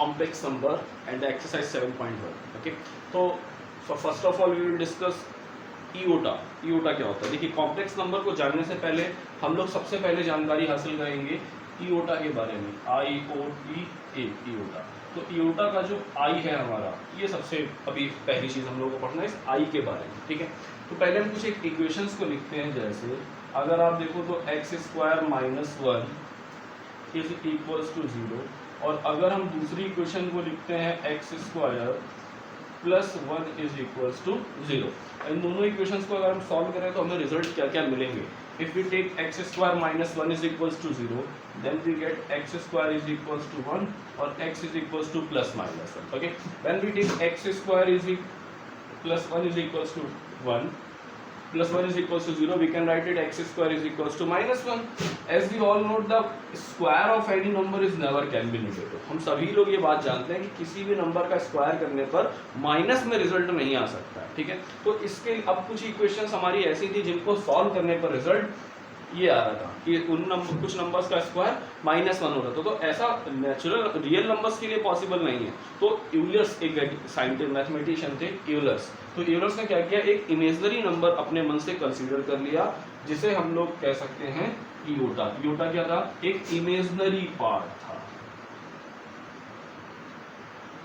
complex number and the exercise 7.1. Okay, तो first of all we will discuss इयोटा. इयोटा क्या होता है? देखिए, कॉम्प्लेक्स नंबर को जानने से पहले हम लोग सबसे पहले जानकारी हासिल करेंगे इयोटा के बारे में. IOTA इयोटा. तो इयोटा का जो आई है हमारा, ये सबसे अभी पहली चीज़ हम लोग को पढ़ना है इस आई के बारे में. ठीक है, तो पहले हम कुछ एक इक्वेशंस को लिखते हैं. जैसे अगर आप देखो तो x² - 1 इज इक्वल्स टू 0, और अगर हम दूसरी इक्वेशन को लिखते हैं x² + 1 इज इक्वल्स टू 0. इन दोनों इक्वेशंस को अगर हम सॉल्व करें तो हमें रिजल्ट क्या क्या मिलेंगे. If we take x² - 1 is equals to 0, then we get x² is equals to 1 और x is equals to +-1. Okay, when we take x² is +1 is equals to 1 +1 is equals to 0, we can write it x² is equals to -1. As we all know, the square of any number is never can be negative. हम सभी लोग ये बात जानते हैं कि किसी भी नंबर का स्क्वायर करने पर माइनस में रिजल्ट नहीं आ सकता है. ठीक है, तो इसके अब कुछ इक्वेशंस हमारी ऐसी थी जिनको सॉल्व करने पर रिजल्ट ये आ रहा था कि कुछ नंबर्स का स्क्वायर -1 हो रहा था. तो ऐसा नेचुरल रियल नंबर्स के लिए पॉसिबल नहीं है. तो यूलर्स एक साइंटिस्ट मैथमेटिशियन थे, यूलर्स. तो यूलर्स ने क्या किया, एक इमेजिनरी नंबर अपने मन से कंसीडर कर लिया, जिसे हम लोग कह सकते हैं इयोटा. इयोटा क्या था? एक इमेजिनरी पार्ट था,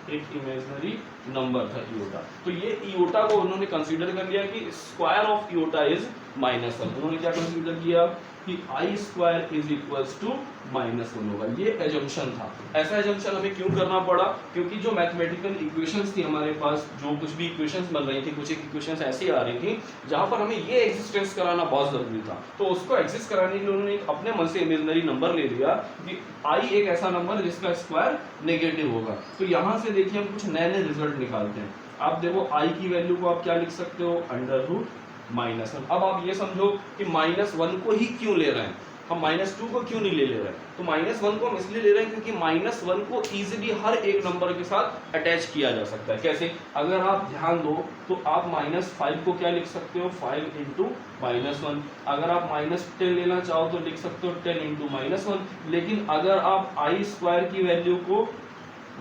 एक इमेजिनरी नंबर था इयोटा. तो ये इयोटा को उन्होंने कंसीडर कर लिया कि स्क्वायर ऑफ इयोटा इज -1. उन्होंने क्या कंसीडर किया कि I² इज इक्वल्स टू -1 होगा. ये एजम्पशन था. ऐसा एजम्पशन हमें क्यों करना पड़ा? क्योंकि जो मैथमेटिकल इक्वेशंस थी हमारे पास, जो कुछ भी इक्वेशंस बन रही थी, कुछ एक इक्वेशंस ऐसी आ रही थी जहां पर हमें ये एग्जिस्टेंस कराना बहुत जरूरी था. तो उसको एग्जिस्ट कराने के लिए उन्होंने अपने मन से इमेजिनरी नंबर ले लिया कि I एक ऐसा नंबर है जिसका स्क्वायर नेगेटिव होगा. तो यहाँ से देखिए हम कुछ नए नए रिजल्ट निकालते हैं. आप देखो I की वैल्यू को आप क्या लिख सकते हो, √-1. अब आप ये समझो कि -1 को ही क्यों ले रहे हैं हम, -2 को क्यों नहीं ले रहे हैं. तो -1 को हम इसलिए ले रहे हैं क्योंकि -1 को इजीली हर एक नंबर के साथ अटैच किया जा सकता है. कैसे? अगर आप ध्यान दो तो आप -5 को क्या लिख सकते हो, 5 × -1. अगर आप -10 लेना चाहो तो लिख सकते हो 10 × -1. लेकिन अगर आप I² की वैल्यू को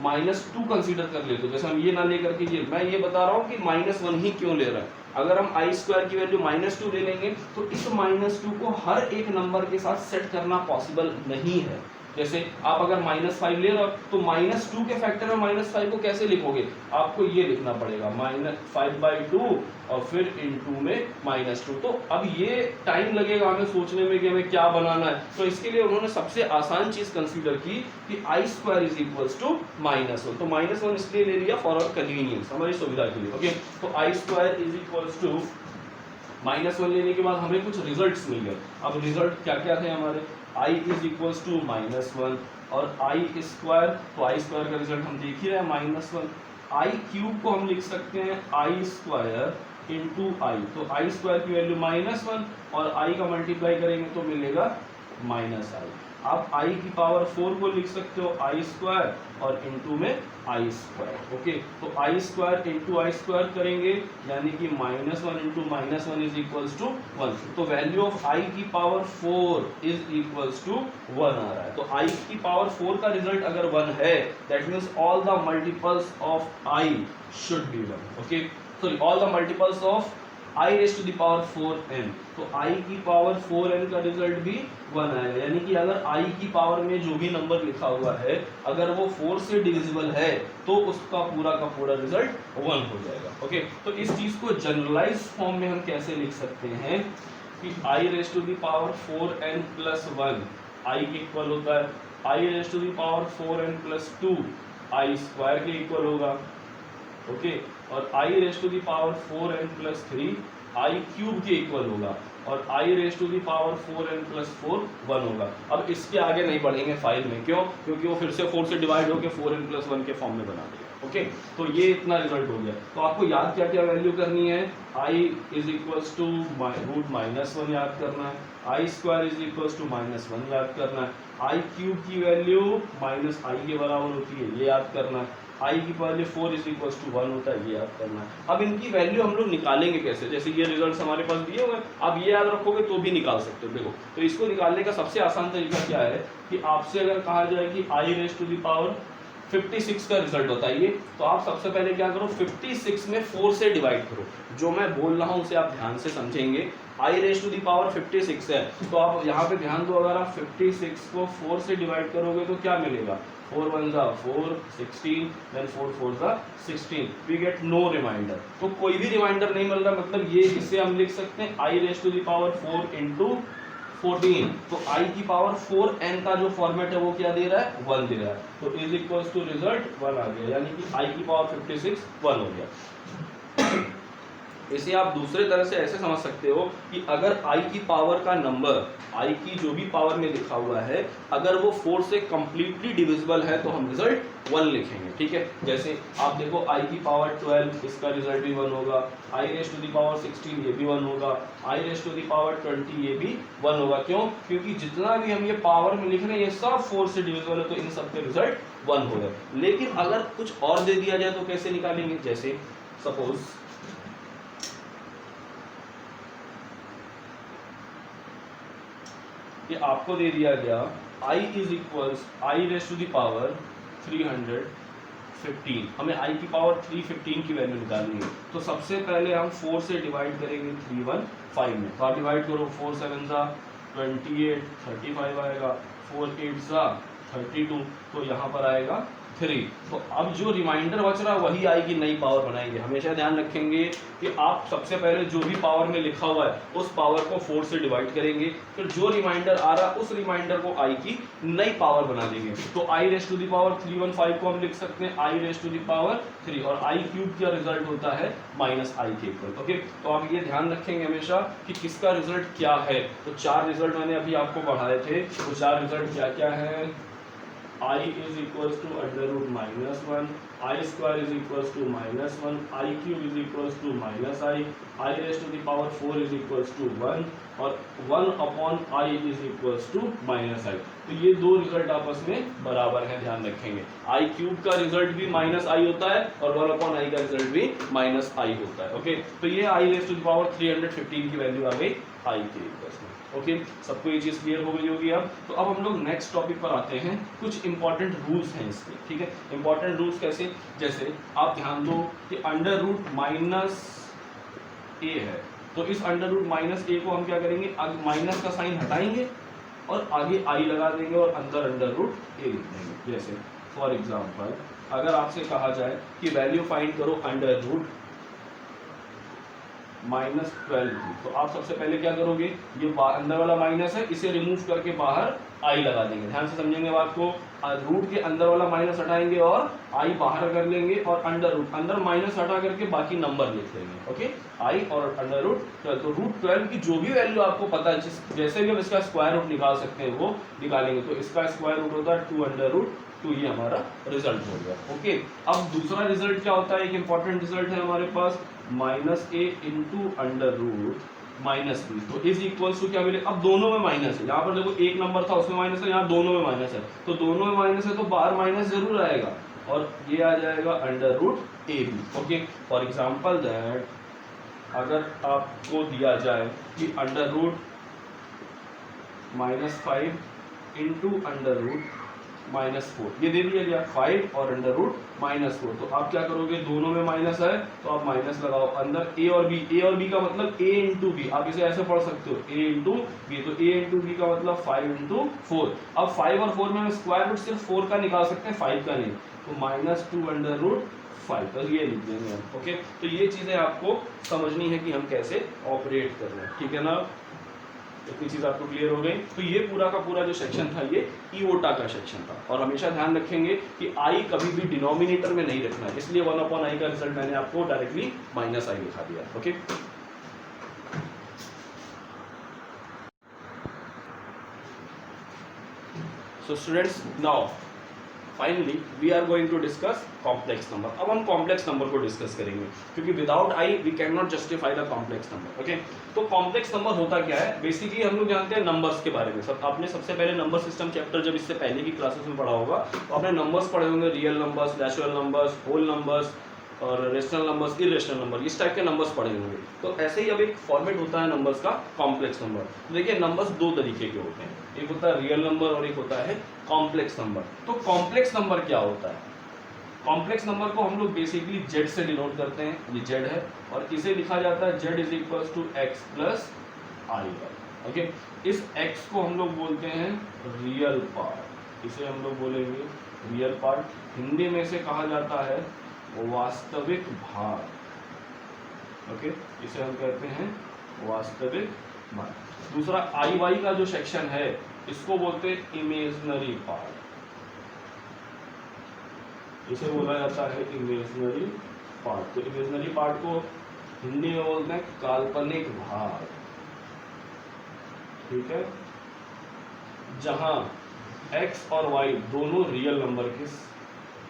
-2 कंसीडर कर लेते हो, जैसे हम ये ना लेकर के ये, मैं ये बता रहा हूँ कि -1 ही क्यों ले रहा है. अगर हम I² की वैल्यू -2 ले लेंगे तो इस -2 को हर एक नंबर के साथ सेट करना पॉसिबल नहीं है. जैसे आप अगर -5 ले रहे हो तो -2 के फैक्टर में -5 को कैसे लिखोगे, आपको ये लिखना पड़ेगा -5/2 और फिर × में -2. तो अब ये टाइम लगेगा हमें सोचने में कि हमें क्या बनाना है. तो इसके लिए उन्होंने सबसे आसान चीज कंसीडर की कि I² इज इक्वल्स टू -1. तो -1 इसलिए ले लिया फॉर आवर कन्वीनियंस, हमारी सुविधा के लिए. ओके, तो I² इज इक्वल्स टू -1 लेने के बाद हमें कुछ रिजल्ट्स मिल गए. अब रिजल्ट क्या क्या थे हमारे, I इज इक्वल्स टू -1 और I². तो I² का रिजल्ट हम देख ही रहे हैं -1. I³ को हम लिख सकते हैं I² × I. तो I² की वैल्यू -1 और I का मल्टीप्लाई करेंगे तो मिलेगा -I. आप I⁴ को लिख सकते हो I² और × में I². ओके, तो I² × I² करेंगे यानी कि -1 × -1 इज इक्वल्स टू 1. तो value of I⁴ is equals to 1 आ रहा है. तो I⁴ का रिजल्ट अगर 1 है, that means all the multiples of I should be 1. Okay, sorry, all the multiples of I⁴n. तो I⁴n का रिजल्ट भी 1 आएगा. यानी कि अगर I की पावर में जो भी नंबर लिखा हुआ है अगर वो 4 से डिविजिबल है तो उसका पूरा का पूरा रिजल्ट 1 हो जाएगा. ओके, तो इस चीज को जनरलाइज फॉर्म में हम कैसे लिख सकते हैं कि I⁴n + 1 I के इक्वल होता है, I⁴n + 2 I² के इक्वल होगा. ओके, और I⁴n + 3 I³ के इक्वल होगा और I⁴n + 4 1 होगा. अब इसके आगे नहीं बढ़ेंगे फाइल में. क्यों? क्योंकि वो फिर से 4 से डिवाइड होकर 4n + 1 के फॉर्म में बना देगा. ओके, तो ये इतना रिजल्ट हो गया. तो आपको याद क्या क्या वैल्यू करनी है, I इज इक्वल्स टू √-1 याद करना है, I² इज इक्वल्स टू -1 याद करना है, I³ की वैल्यू -I के बराबर होती है ये याद करना है, I की वैल्यू 4 इज इक्वल्स टू 1 होता है ये याद करना है. अब इनकी वैल्यू हम लोग निकालेंगे कैसे, जैसे ये रिजल्ट्स हमारे पास दिए हुए हैं, आप ये याद रखोगे तो भी निकाल सकते हो. देखो, तो इसको निकालने का सबसे आसान तरीका क्या है कि आपसे अगर कहा जाए कि I⁴ 56 का रिजल्ट बताइए। तो आप सबसे पहले क्या करो, 56 में 4 से डिवाइड करो। जो मैं बोल रहा हूँ उसे आप ध्यान से समझेंगे। i raise to the power 56 है, तो आप यहाँ पे ध्यान दो, अगर आप 56 को 4 से डिवाइड करोगे तो क्या मिलेगा, 4 1 जा 4, 16, then 4 4 जा 16, we get no रिमाइंडर। तो कोई भी रिमाइंडर नहीं मिल रहा, मतलब ये इसे हम लिख सकते हैं i raise to the power 4 इंटू 14। तो i की पावर 4n का जो फॉर्मेट है वो क्या दे रहा है, 1 दे रहा है। तो इज इक्वल्स टू रिजल्ट 1 आ गया, यानी कि i की पावर 56 1 हो गया। इसे आप दूसरे तरह से ऐसे समझ सकते हो कि अगर i की पावर का नंबर, i की जो भी पावर में लिखा हुआ है, अगर वो 4 से कंप्लीटली डिविजिबल है तो हम रिजल्ट 1 लिखेंगे। ठीक है, जैसे आप देखो i की पावर 12, इसका रिजल्ट भी 1 होगा, i raise to the power 16 ये भी 1 होगा, i raise to the power 20 ये भी 1 होगा। क्यों? क्योंकि जितना भी हम ये पावर में लिख रहे हैं ये सब 4 से डिविजिबल है, तो इन सब के रिजल्ट 1 हो गए। लेकिन अगर कुछ और दे दिया जाए तो कैसे निकालेंगे, जैसे सपोज कि आपको दे दिया गया i is equals i raise to the power 315, हमें i की पावर 315 की वैल्यू निकालनी है। तो सबसे पहले हम 4 से डिवाइड करेंगे 315 में, तो आप डिवाइड करो, 4 7 जा 28, 35 आएगा, 4 8 जा 32, तो यहाँ पर आएगा 3। तो अब जो रिमाइंडर बच रहा है वही i की नई पावर बनाएंगे। हमेशा ध्यान रखेंगे कि आप सबसे पहले जो भी पावर में लिखा हुआ है उस पावर को 4 से डिवाइड करेंगे, फिर जो रिमाइंडर आ रहा है उस रिमाइंडर को i की नई पावर बना देंगे। तो i raise to the power 315 को हम लिख सकते हैं i raise to the power 3, और i क्यूब का रिजल्ट होता है माइनस i के इक्वल। ओके, तो आप ये ध्यान रखेंगे हमेशा कि किसका रिजल्ट क्या है। तो 4 रिजल्ट मैंने अभी आपको पढ़ाए थे, वो 4 रिजल्ट क्या क्या है। I is equals to under root minus 1, I square is equals to minus 1, I cube is equals to minus I raised to the power 4 is equals to 1, और 1 upon I is equals to minus I। तो ये दो result आपस में बराबर हैं, ध्यान रखेंगे। I क्यूब का रिजल्ट भी माइनस I होता है और 1 upon I का रिजल्ट भी माइनस I होता है। ओके, तो ये I raised to the power 315 की वैल्यू आ गई I के इक्वल्स में। ओके, सबको ये चीज़ क्लियर हो गई होगी अब। तो अब हम लोग नेक्स्ट टॉपिक पर आते हैं। कुछ इंपॉर्टेंट रूल्स हैं इसके, ठीक है। इंपॉर्टेंट रूल्स कैसे, जैसे आप ध्यान दो कि अंडर रूट माइनस ए है, तो इस अंडर रूट माइनस ए को हम क्या करेंगे, माइनस का साइन हटाएंगे और आगे आई लगा देंगे और अंदर अंडर रूट ए लिख देंगे। जैसे फॉर एग्जाम्पल अगर आपसे कहा जाए कि वैल्यू फाइंड करो अंडर रूट -12 की, तो आप सबसे पहले क्या करोगे, ये अंदर वाला माइनस है इसे रिमूव करके बाहर आई लगा देंगे। ध्यान से समझेंगे बात को, रूट के अंदर वाला माइनस हटाएंगे और आई बाहर कर लेंगे और अंडर रूट, अंदर माइनस हटा करके बाकी नंबर लिख लेंगे। ओके, आई और अंडर रूट 12, तो रूट 12 की जो भी वैल्यू आपको पता है, जैसे भी हम इसका स्क्वायर रूट निकाल सकते हैं वो निकालेंगे। तो इसका स्क्वायर रूट होता है 2 अंडर रूट 2, ये हमारा रिजल्ट हो गया। ओके, अब दूसरा रिजल्ट क्या होता है, एक इंपॉर्टेंट रिजल्ट है हमारे पास, -a into under root -b, तो इज इक्वल्स टू क्या मिले, अब दोनों में माइनस है। यहाँ पर देखो एक नंबर था उसमें माइनस है, यहाँ दोनों में माइनस है, तो दोनों में माइनस है तो बाहर माइनस जरूर आएगा और ये आ जाएगा under root A B. Okay, for example that अगर आपको दिया जाए कि under root -5 into under root -4, ये दे दिया गया 5 और अंडर रूट -4, तो आप क्या करोगे, दोनों में माइनस है तो आप माइनस लगाओ, अंदर a और b का मतलब a इंटू बी, आप इसे ऐसे पढ़ सकते हो a इंटू बी, तो a इंटू बी का मतलब 5 इंटू 4। अब 5 और 4 में हम स्क्वायर रूट सिर्फ 4 का निकाल सकते हैं, 5 का नहीं, तो -2 अंडर रूट 5, तो ये लिख देंगे हम। ओके, तो ये चीजें आपको समझनी है कि हम कैसे ऑपरेट कर रहे हैं, ठीक है ना। इतनी चीज आपको क्लियर हो गई। तो ये पूरा का पूरा जो सेक्शन था ये इओटा का सेक्शन था, और हमेशा ध्यान रखेंगे कि आई कभी भी डिनोमिनेटर में नहीं रखना है, इसलिए 1 अपॉन आई का रिजल्ट मैंने आपको डायरेक्टली -i लिखा दिया। Okay, so students, now finally we are going to discuss complex number. अब हम कॉम्प्लेक्स नंबर को डिस्कस करेंगे, क्योंकि without I we can not justify the complex number. Okay, तो कॉम्प्लेक्स नंबर होता क्या है, बेसिकली हम लोग जानते हैं नंबर्स के बारे में। सब आपने सबसे पहले नंबर सिस्टम चैप्टर जब इससे पहले की क्लासेस में पढ़ा होगा तो आपने नंबर्स पढ़े होंगे, real numbers, natural numbers, whole numbers और रेशनल नंबर्स, इरेशनल नंबर, इस टाइप के नंबर्स पढ़े होंगे। तो ऐसे ही अब एक फॉर्मेट होता है नंबर्स का, कॉम्प्लेक्स नंबर। तो देखिए नंबर्स दो तरीके के होते हैं, एक होता है रियल नंबर और एक होता है कॉम्प्लेक्स नंबर। तो कॉम्प्लेक्स नंबर क्या होता है, कॉम्प्लेक्स नंबर को हम लोग बेसिकली जेड से डिनोट करते हैं, ये जेड है, और इसे लिखा जाता है Z is equals to X plus I Y. Okay, इस एक्स को हम लोग बोलते हैं रियल पार्ट, इसे हम लोग बोलेंगे रियल पार्ट। हिंदी में इसे कहा जाता है वास्तविक भाग। ओके, इसे हम कहते हैं वास्तविक भाग। दूसरा आई वाई का जो सेक्शन है इसको बोलते हैं इमेजनरी पार्ट, इसे बोला जाता है इमेजनरी पार्ट। तो इमेजनरी पार्ट को हिंदी में बोलते हैं काल्पनिक भाग, ठीक है, जहां x और y दोनों रियल नंबर के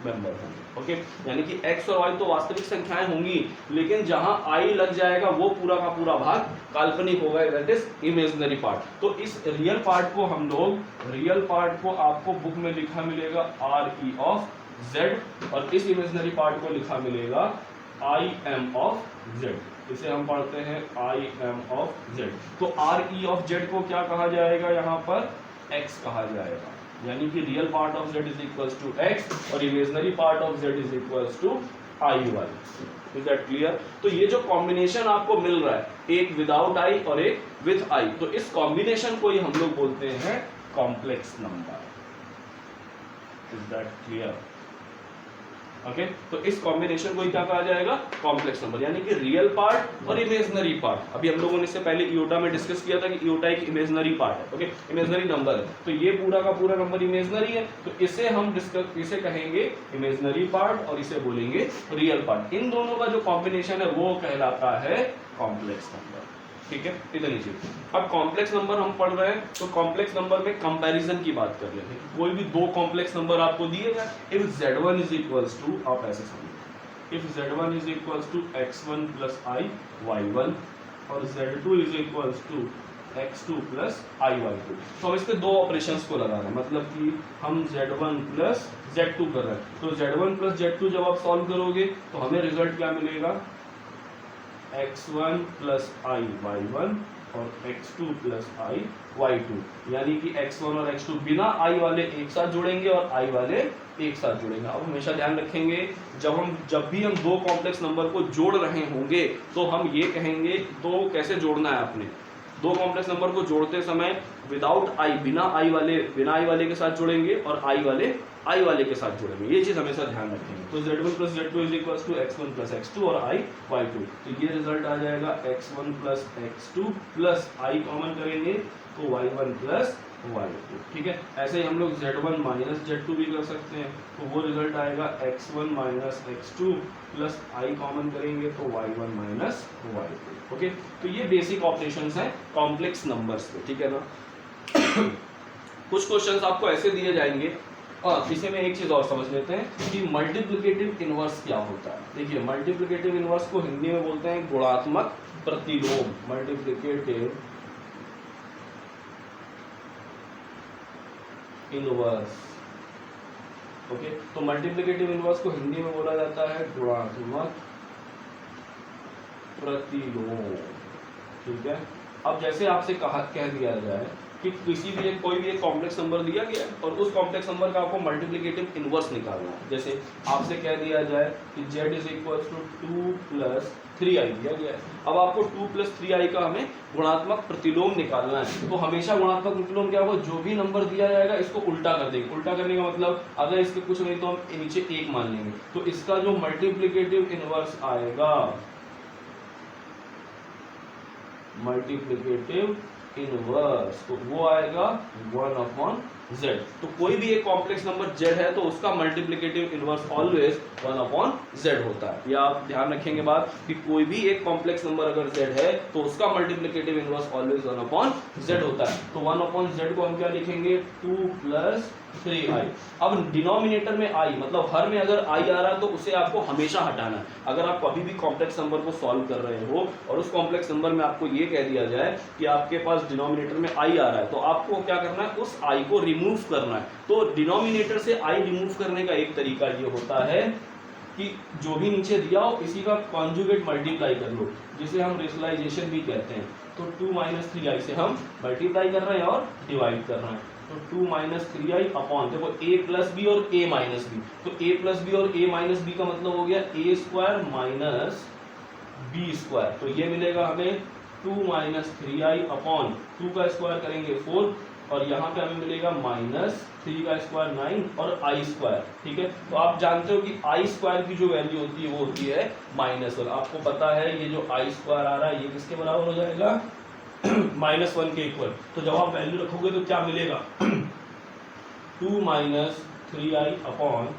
मेंबर होंगे। ओके, यानी कि x और y तो वास्तविक संख्याएं होंगी, लेकिन जहां i लग जाएगा वो पूरा का पूरा भाग काल्पनिक होगा, दैट इज इमेजनरी पार्ट। तो इस रियल पार्ट को हम लोग, रियल पार्ट को आपको बुक में लिखा मिलेगा RE ऑफ z, और इस इमेजनरी पार्ट को लिखा मिलेगा IM ऑफ z। इसे हम पढ़ते हैं IM ऑफ z। तो RE ऑफ z को क्या कहा जाएगा, यहाँ पर x कहा जाएगा, यानी कि real part of z is equals to x और imaginary part of z is equals to IY। Is that clear? तो ये जो कॉम्बिनेशन आपको मिल रहा है, एक विदाउट i और एक विथ i, तो इस कॉम्बिनेशन को ही हम लोग बोलते हैं complex number. Is that clear? Okay, तो इस कॉम्बिनेशन को ही क्या कहा जाएगा, कॉम्प्लेक्स नंबर, यानी कि रियल पार्ट और इमेजनरी पार्ट। अभी हम लोगों ने इससे पहले इयोटा में डिस्कस किया था कि इयोटा एक इमेजनरी पार्ट है, ओके, इमेजनरी नंबर है, तो ये पूरा का पूरा नंबर इमेजनरी है, तो इसे हम डिस्कस, इसे कहेंगे इमेजनरी पार्ट और इसे बोलेंगे रियल पार्ट। इन दोनों का जो कॉम्बिनेशन है वो कहलाता है कॉम्प्लेक्स नंबर, ठीक है, इतनी चीज। अब कॉम्प्लेक्स नंबर हम पढ़ रहे हैं, तो कॉम्प्लेक्स नंबर में कंपैरिजन की बात कर लेते हैं। कोई भी दो कॉम्प्लेक्स नंबर आपको दिए जाए, if z1 is equals to, आप ऐसे समझो, if z1 is equals to x1 plus i y1 और z2 is equals to x2 plus i y2, तो हम इसके दो ऑपरेशंस को लगा रहे हैं, मतलब कि हम z1 प्लस z2 कर रहे हैं। तो z1 प्लस z2 जब आप सॉल्व करोगे तो हमें रिजल्ट क्या मिलेगा, x1 प्लस i y1 और x2 प्लस i y2, यानी कि x1 और x2 बिना i वाले एक साथ जुड़ेंगे और i वाले एक साथ जुड़ेंगे। अब हमेशा ध्यान रखेंगे, जब भी हम दो कॉम्प्लेक्स नंबर को जोड़ रहे होंगे तो हम ये कहेंगे, तो कैसे जोड़ना है आपने, दो कॉम्प्लेक्स नंबर को जोड़ते समय विदाउट i, बिना i वाले के साथ जोड़ेंगे और i वाले के साथ जोड़ेंगे, ये चीज हमेशा ध्यान रखेंगे। तो z1 plus z2 is equals to x1 plus x2 और i y2, तो ये रिजल्ट आ जाएगा x1 plus x2 plus i common करेंगे तो y1 प्लस y2, ठीक है। ऐसे ही हम लोग z1 माइनस z2 भी कर सकते हैं, तो वो रिजल्ट आएगा x1 minus x2 plus i common करेंगे तो y1 माइनस y2, ओके। तो ये बेसिक ऑपरेशंस हैं कॉम्प्लेक्स नंबर्स पे, ठीक है ना। कुछ क्वेश्चंस आपको ऐसे दिए जाएंगे, और इसे में एक चीज और समझ लेते हैं कि मल्टीप्लिकेटिव इनवर्स क्या होता है। देखिए, मल्टीप्लिकेटिव इनवर्स को हिंदी में बोलते हैं गुणात्मक प्रतिलोम, मल्टीप्लिकेटिव इनवर्स, ओके। तो मल्टीप्लिकेटिव इनवर्स को हिंदी में बोला जाता है गुणात्मक प्रतिलोम, ठीक है। अब जैसे आपसे कह दिया जाए कि कोई भी एक कॉम्प्लेक्स नंबर दिया गया और उस कॉम्प्लेक्स नंबर का आपको मल्टीप्लिकेटिव इनवर्स निकालना है। जैसे आपसे कह दिया जाए कि z is equals to 2 plus 3i दिया गया है, अब आपको 2 प्लस 3i का हमें गुणात्मक प्रतिलोम निकालना है। तो हमेशा गुणात्मक प्रतिलोम क्या होगा, जो भी नंबर दिया जाएगा इसको उल्टा कर देंगे। उल्टा करने का मतलब, अगर इसके कुछ नहीं तो हम नीचे 1 मान लेंगे, तो इसका जो मल्टीप्लिकेटिव इनवर्स आएगा, मल्टीप्लिकेटिव इनवर्स, तो वो आएगा 1/z। तो कोई भी एक कॉम्प्लेक्स नंबर z है तो उसका मल्टीप्लिकेटिव इनवर्स ऑलवेज 1/z होता है। या आप ध्यान रखेंगे बात कि कोई भी एक कॉम्प्लेक्स नंबर अगर z है तो उसका मल्टीप्लिकेटिव इनवर्स ऑलवेज 1/z होता है। तो 1/z को हम क्या लिखेंगे, 2 प्लस 3i। अब डिनोमिनेटर में i, मतलब हर में अगर i आ रहा है तो उसे आपको हमेशा हटाना है। अगर आप कभी भी कॉम्प्लेक्स नंबर को सॉल्व कर रहे हो और उस कॉम्प्लेक्स नंबर में आपको ये कह दिया जाए कि आपके पास डिनोमिनेटर में i आ रहा है, तो आपको क्या करना है, उस i को रिमूव करना है। तो डिनोमिनेटर से i रिमूव करने का एक तरीका ये होता है कि जो भी नीचे दिया हो इसी का कॉन्जुगेट मल्टीप्लाई कर लो, जिसे हम रेशनलाइजेशन भी कहते हैं। तो 2 माइनस 3i से हम मल्टीप्लाई कर रहे हैं और डिवाइड कर रहे हैं। तो 2 माइनस 3i अपॉन, देखो a प्लस बी और a माइनस बी, तो a प्लस बी और a माइनस बी का मतलब हो गया a square minus b square, तो ये मिलेगा हमें 2 माइनस 3i अपॉन 2 का स्क्वायर करेंगे 4, और यहाँ पे हमें मिलेगा माइनस 3 का स्क्वायर 9 और आई स्क्वायर। ठीक है, तो आप जानते हो कि आई स्क्वायर की जो वैल्यू होती है वो होती है -1। आपको पता है ये जो आई स्क्वायर आ रहा है ये किसके बराबर हो जाएगा, -1 के इक्वल। तो जब आप वैल्यू रखोगे तो क्या मिलेगा 2 माइनस 3i अपॉन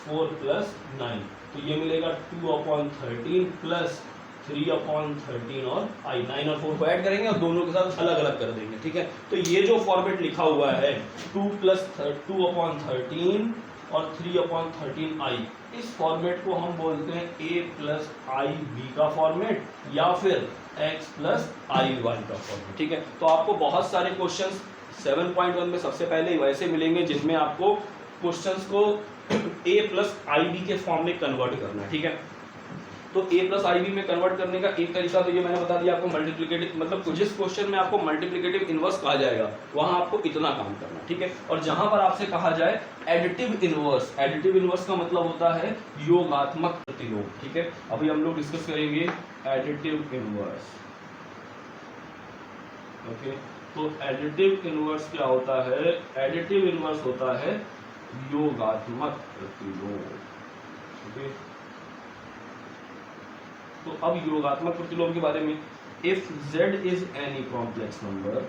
4 प्लस 9, तो ये मिलेगा 2 अपॉन 13 प्लस 3 अपॉन 13 और i, 9 और 4 को ऐड करेंगे और दोनों के साथ अलग अलग कर देंगे। ठीक है, तो ये जो फॉर्मेट लिखा हुआ है 2 प्लस 2 अपॉन 13 और 3 अपॉन 13i, इस फॉर्मेट को हम बोलते हैं a प्लस आई बी का फॉर्मेट या फिर x प्लस आई वाई का फॉर्मेट। ठीक है, तो आपको बहुत सारे क्वेश्चंस 7.1 में सबसे पहले वैसे मिलेंगे जिनमें आपको क्वेश्चंस को a प्लस आई बी के फॉर्म में कन्वर्ट करना है। ठीक है, तो a प्लस आई बी में कन्वर्ट करने का एक तरीका तो ये मैंने बता दिया आपको, मल्टीप्लिकेटिव, मतलब जिस क्वेश्चन में आपको मल्टीप्लिकेटिव इनवर्स कहा जाएगा वहां आपको इतना काम करना है। ठीक है, और जहां पर आपसे कहा जाए एडिटिव इनवर्स, एडिटिव इनवर्स का मतलब होता है योगात्मक प्रतिलोम। ठीक है, अभी हम लोग डिस्कस करेंगे एडिटिव इनवर्स। ओके, तो एडिटिव इनवर्स क्या होता है, एडिटिव इनवर्स होता है योगात्मक प्रतिलोम। ओके, तो अब योगात्मक प्रतिलोम के बारे में, if z is any complex number,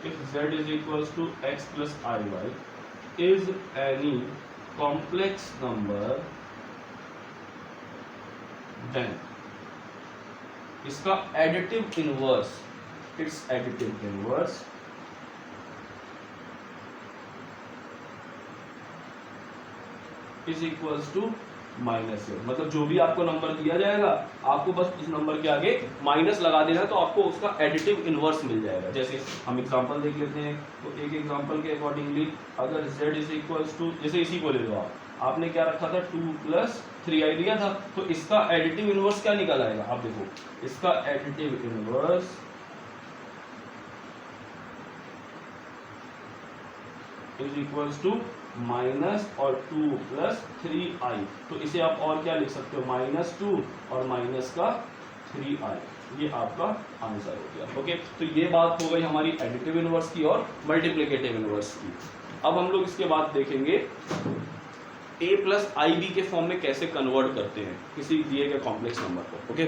if z is equals to x plus I y is any complex number, then इसका additive inverse, its additive inverse is equals to minus है, मतलब जो भी आपको नंबर दिया जाएगा आपको बस उस नंबर के आगे माइनस लगा देना है, तो आपको उसका एडिटिव इनवर्स मिल जाएगा। जैसे हम एग्जांपल देख लेते हैं, तो एक एग्जांपल के अकॉर्डिंगली अगर z इज इक्वल्स टू, जैसे इसी को ले लो आप, आपने क्या रखा था 2 प्लस 3i दिया था, तो इसका एडिटिव इनवर्स क्या निकल आएगा, आप देखो इसका additive inverse is equals to minus और 2 प्लस 3i, तो इसे आप और क्या लिख सकते हो, -2 और माइनस का 3i, ये आपका आंसर हो गया। ओके, तो ये बात हो गई हमारी एडिटिव इनवर्स की और मल्टीप्लिकेटिव इनवर्स की। अब हम लोग इसके बाद देखेंगे a प्लस आई बी के फॉर्म में कैसे कन्वर्ट करते हैं किसी दिए गए कॉम्प्लेक्स नंबर को। ओके,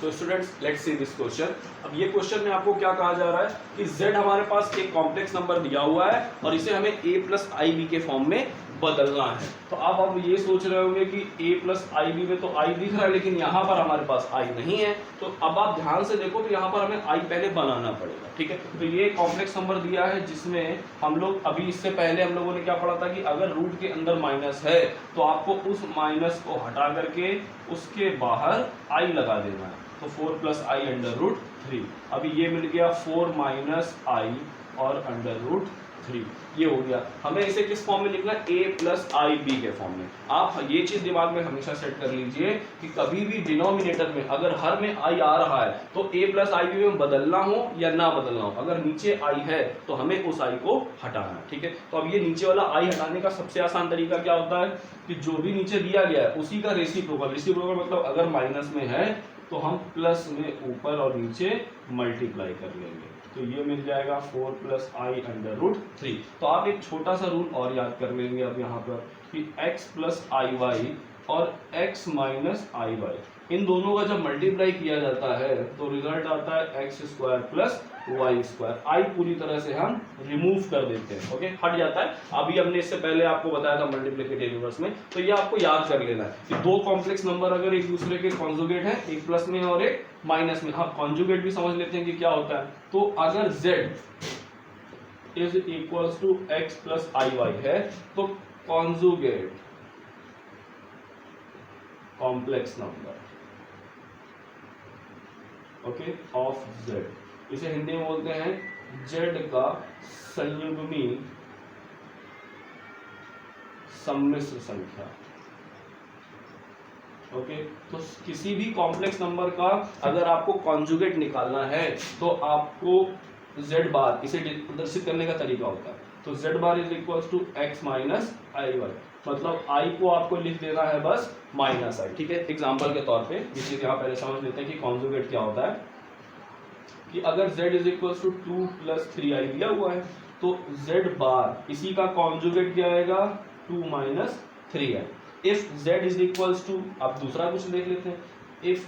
तो students let's see this question. अब ये क्वेश्चन में आपको क्या कहा जा रहा है कि z हमारे पास एक कॉम्प्लेक्स नंबर दिया हुआ है और इसे हमें a प्लस आई बी के फॉर्म में बदलना है। तो आप ये सोच रहे होंगे कि a प्लस आई बी में तो i दिख रहा है लेकिन यहाँ पर हमारे पास i नहीं है, तो अब आप ध्यान से देखो तो यहाँ पर हमें i पहले बनाना पड़ेगा। ठीक है, तो ये कॉम्प्लेक्स नंबर दिया है जिसमें हम लोग अभी इससे पहले हम लोगों ने क्या पढ़ा था कि अगर रूट के अंदर माइनस है तो आपको उस माइनस को हटा करके उसके बाहर i लगा देना है, तो 4 प्लस आई अंडर रूट 3। अभी ये मिल गया 4 माइनस आई और अंडर रूट 3, ये हो गया। हमें इसे किस फॉर्म में लिखना है, a प्लस आई बी के फॉर्म में। आप ये चीज दिमाग में हमेशा सेट कर लीजिए कि कभी भी डिनोमिनेटर में अगर हर में i आ रहा है तो a प्लस आई बी में बदलना हो या ना बदलना हो, अगर नीचे i है तो हमें उस i को हटाना है। ठीक है, तो अब ये नीचे वाला i हटाने का सबसे आसान तरीका क्या होता है कि जो भी नीचे दिया गया है उसी का रेसिप्रोकल, रेसिप्रोकल मतलब अगर माइनस में है तो हम प्लस में ऊपर और नीचे मल्टीप्लाई कर लेंगे, तो ये मिल जाएगा 4 प्लस आई अंडर रूट 3। तो आप एक छोटा सा रूल और याद कर लेंगे अब यहाँ पर कि x प्लस आई वाई और x माइनस आई वाई, इन दोनों का जब मल्टीप्लाई किया जाता है तो रिजल्ट आता है x square plus y square. आई पूरी तरह से हम रिमूव कर देते हैं, ओके, हट जाता है। अभी हमने इससे पहले आपको बताया था मल्टीप्लिकेटिव इनवर्स में, तो ये आपको याद कर लेना है कि दो कॉम्प्लेक्स नंबर अगर एक दूसरे के कॉन्जुगेट है, एक प्लस में और एक माइनस में, हाँ कॉन्जुगेट भी समझ लेते हैं कि क्या होता है। तो अगर z is equals to x plus I y है तो conjugate complex number, okay, of z, इसे हिंदी में बोलते हैं z का संयुग्मी सम्मिश्र संख्या। ओके तो किसी भी कॉम्प्लेक्स नंबर का अगर आपको कॉन्जुगेट निकालना है तो आपको z बार इसे प्रदर्शित करने का तरीका होता है। तो z bar is equal to x minus i y, मतलब i को आपको लिख देना है बस माइनस आई। ठीक है, एग्जांपल के तौर पे ये चीज यहाँ पहले समझ लेते हैं कि कॉन्जुगेट क्या होता है। कि अगर z is equal to 2 plus 3i दिया हुआ है तो z बार इसी का कॉन्जुगेट क्या आएगा 2 minus 3i। If z is equal to, अब दूसरा कुछ देख लेते हैं, if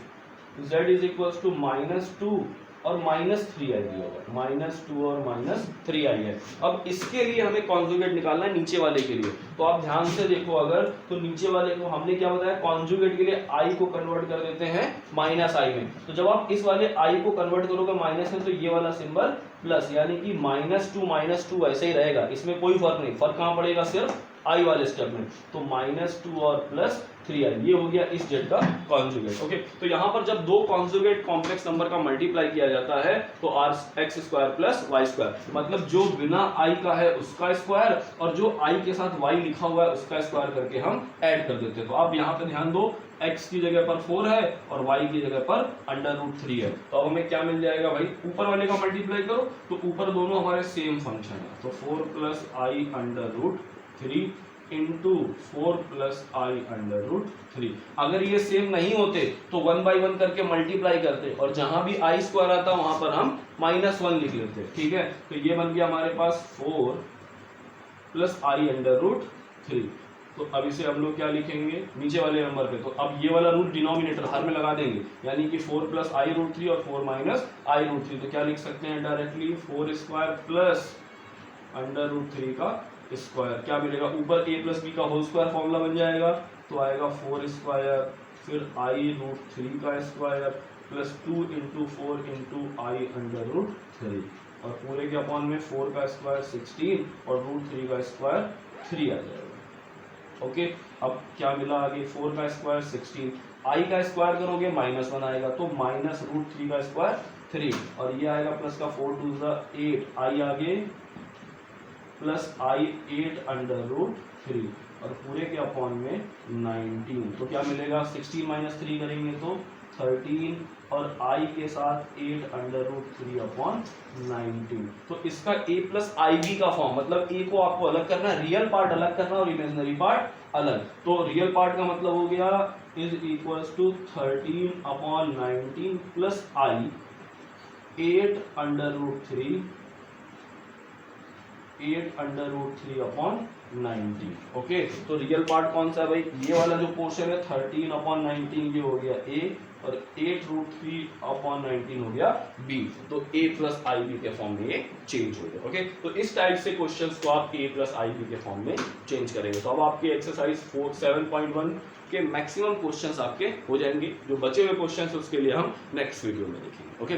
z is equal to -2 और -3i दिया हुआ है, -2 और -3i है। अब इसके लिए हमें कॉन्जुगेट निकालना है नीचे वाले के लिए। तो आप ध्यान से देखो, अगर तो नीचे वाले को हमने क्या बताया, कॉन्जुगेट के लिए i को कन्वर्ट कर देते हैं -i में। तो जब आप इस वाले i को कन्वर्ट करोगे माइनस में तो ये वाला सिंबल प्लस, यानी कि -2 ऐसे ही रहेगा, इसमें कोई फर्क नहीं। फर्क कहाँ पड़ेगा, सिर्फ i वाले स्टेप में। तो -2 और +3i ये हो गया इस z का कॉन्जुगेट। ओके, तो यहाँ पर जब दो कॉन्जुगेट कॉम्प्लेक्स नंबर का मल्टीप्लाई किया जाता है तो x square plus y square, मतलब जो बिना i का है उसका स्क्वायर और जो i के साथ y लिखा हुआ है उसका स्क्वायर करके हम ऐड कर देते हैं। तो आप यहाँ पे ध्यान दो, x की जगह पर 4 है और y की जगह पर √3 है। तो अब हमें क्या मिल जाएगा भाई, ऊपर वाले का मल्टीप्लाई करो तो ऊपर दोनों हमारे सेम फंक्शन है। तो 4 + i √3 इंटू 4 + i √3। अगर ये सेम नहीं होते तो 1 बाई 1 करके मल्टीप्लाई करते और जहां भी i स्क्वायर आता वहां पर हम -1 लिख लेते। ठीक है, तो ये बन गया हमारे पास 4 + i √3। तो अब इसे हम लोग क्या लिखेंगे नीचे वाले नंबर पे, तो अब ये वाला रूट डिनोमिनेटर हर में लगा देंगे, यानी कि 4 + i √3 और 4 - i √3। तो क्या लिख सकते हैं डायरेक्टली, 4 स्क्वायर प्लस √3 का स्क्वायर, क्या मिलेगा ऊपर a + b का होल स्क्वायर फॉर्मूला बन जाएगा। तो आएगा 4 स्क्वायर फिर i √3 का स्क्वायर प्लस 2 × 4 × i √3 और पूरे के अपॉन में 4 का स्क्वायर 16 और √3 का स्क्वायर 3 आ जाएगा। ओके, अब क्या मिला आगे, 4 का स्क्वायर 16, i का स्क्वायर करोगे -1 आएगा तो -√3 का स्क्वायर 3 और ये आएगा प्लस का 4 2 8, i आगे प्लस i 8 √3 और पूरे के अपॉन में 19। तो क्या मिलेगा, 16 - 3 करेंगे तो 13 और i के साथ 8 √3 अपॉन 19। तो इसका a + ib का फॉर्म, मतलब a को आपको अलग करना है, रियल पार्ट अलग करना और इमेजिनरी पार्ट अलग। तो रियल पार्ट का मतलब हो गया is equal to 13 upon 19 plus i 8 √3 upon 19। Okay, तो रियल पार्ट कौन सा है भाई, ये वाला जो पोर्शन है 13 अपॉन 19 ये हो गया a और 8 √3 अपॉन 19 हो गया b। तो a + ib के फॉर्म में ये चेंज हो गया। ओके, तो इस टाइप से क्वेश्चंस को आप a + ib के फॉर्म में चेंज करेंगे। तो अब आपके एक्सरसाइज 7.1 के मैक्सिमम क्वेश्चंस आपके हो जाएंगे। जो बचे हुए क्वेश्चंस उसके लिए हम नेक्स्ट वीडियो में देखेंगे। ओके।